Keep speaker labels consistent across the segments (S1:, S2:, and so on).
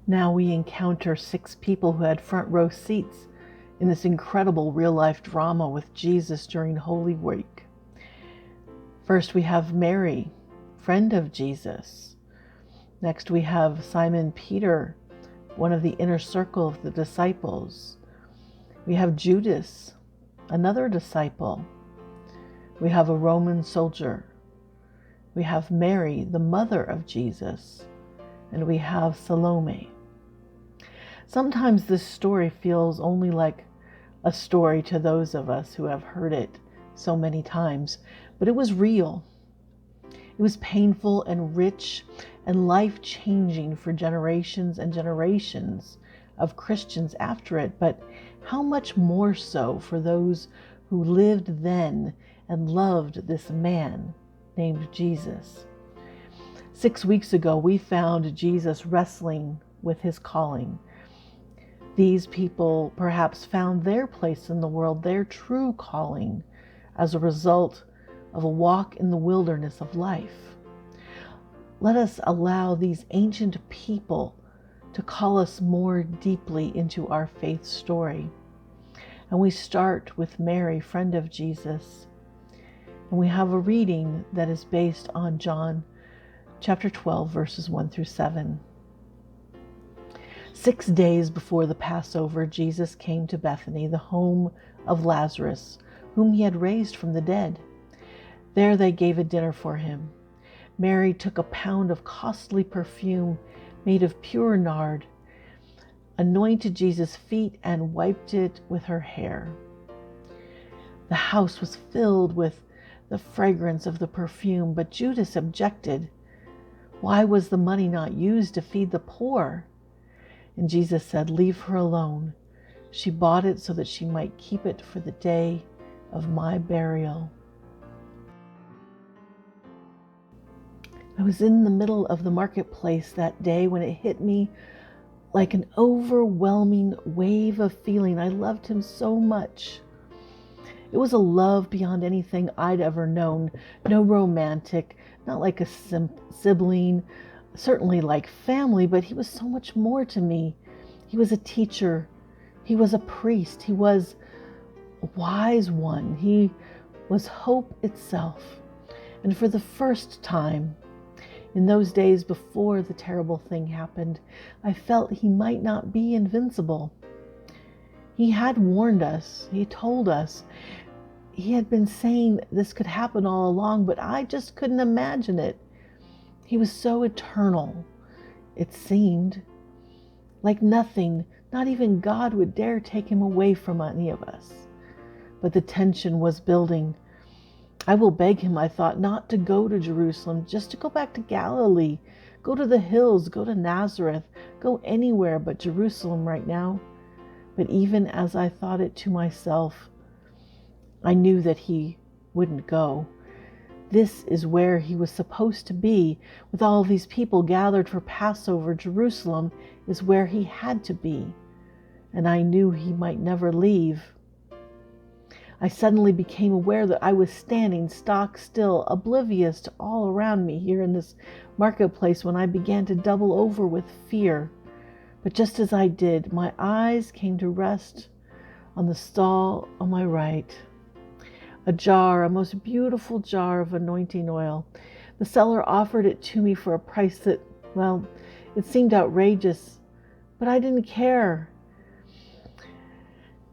S1: Now we encounter 6 people who had front row seats in this incredible real-life drama with Jesus during Holy Week. First, we have Mary, friend of Jesus. Next, we have Simon Peter, one of the inner circle of the disciples. We have Judas, another disciple. We have a Roman soldier. We have Mary, the mother of Jesus. And we have Salome. Sometimes this story feels only like a story to those of us who have heard it so many times, but it was real. It was painful and rich and life-changing for generations and generations of Christians after it, but how much more so for those who lived then and loved this man named Jesus. 6 weeks ago, we found Jesus wrestling with his calling. These people perhaps found their place in the world, their true calling, as a result of a walk in the wilderness of life. Let us allow these ancient people to call us more deeply into our faith story. And we start with Mary, friend of Jesus. And we have a reading that is based on John chapter 12, verses 1 through 7. 6 days before the Passover, Jesus came to Bethany, the home of Lazarus, whom he had raised from the dead. There they gave a dinner for him. Mary took a pound of costly perfume made of pure nard, anointed Jesus' feet, and wiped it with her hair. The house was filled with the fragrance of the perfume, but Judas objected. Why was the money not used to feed the poor? And Jesus said, "Leave her alone. She bought it so that she might keep it for the day of my burial." I was in the middle of the marketplace that day when it hit me like an overwhelming wave of feeling. I loved him so much. It was a love beyond anything I'd ever known. No romantic, not like a sibling, certainly like family, but he was so much more to me. He was a teacher. He was a priest. He was a wise one. He was hope itself. And for the first time, in those days before the terrible thing happened, I felt he might not be invincible. He had warned us. He told us. He had been saying this could happen all along, but I just couldn't imagine it. He was so eternal, it seemed. Like nothing, not even God would dare take him away from any of us. But the tension was building. I will beg him, I thought, not to go to Jerusalem, just to go back to Galilee, go to the hills, go to Nazareth, go anywhere but Jerusalem right now. But even as I thought it to myself, I knew that he wouldn't go. This is where he was supposed to be. With all these people gathered for Passover, Jerusalem is where he had to be. And I knew he might never leave. I suddenly became aware that I was standing stock still, oblivious to all around me here in this marketplace, when I began to double over with fear. But just as I did, my eyes came to rest on the stall on my right. A jar, a most beautiful jar of anointing oil. The seller offered it to me for a price that, well, it seemed outrageous, but I didn't care.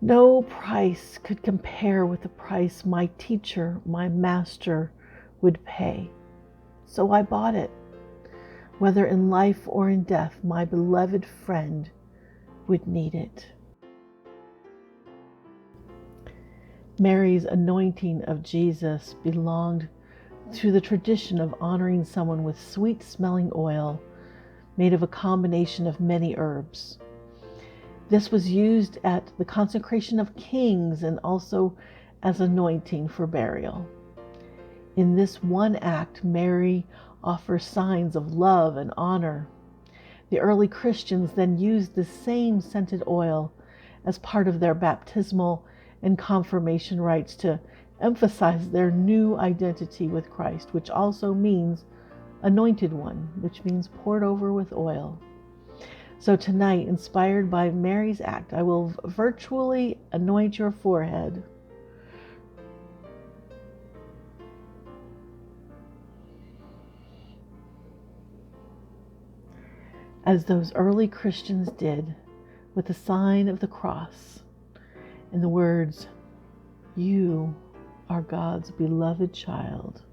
S1: No price could compare with the price my teacher, my master, would pay. So I bought it. Whether in life or in death, my beloved friend would need it. Mary's anointing of Jesus belonged to the tradition of honoring someone with sweet-smelling oil made of a combination of many herbs. This was used at the consecration of kings and also as anointing for burial. In this one act, Mary offers signs of love and honor. The early Christians then used the same scented oil as part of their baptismal and confirmation rites to emphasize their new identity with Christ, which also means anointed one, which means poured over with oil. So tonight, inspired by Mary's act, I will virtually anoint your forehead. As those early Christians did with the sign of the cross and the words, "You are God's beloved child."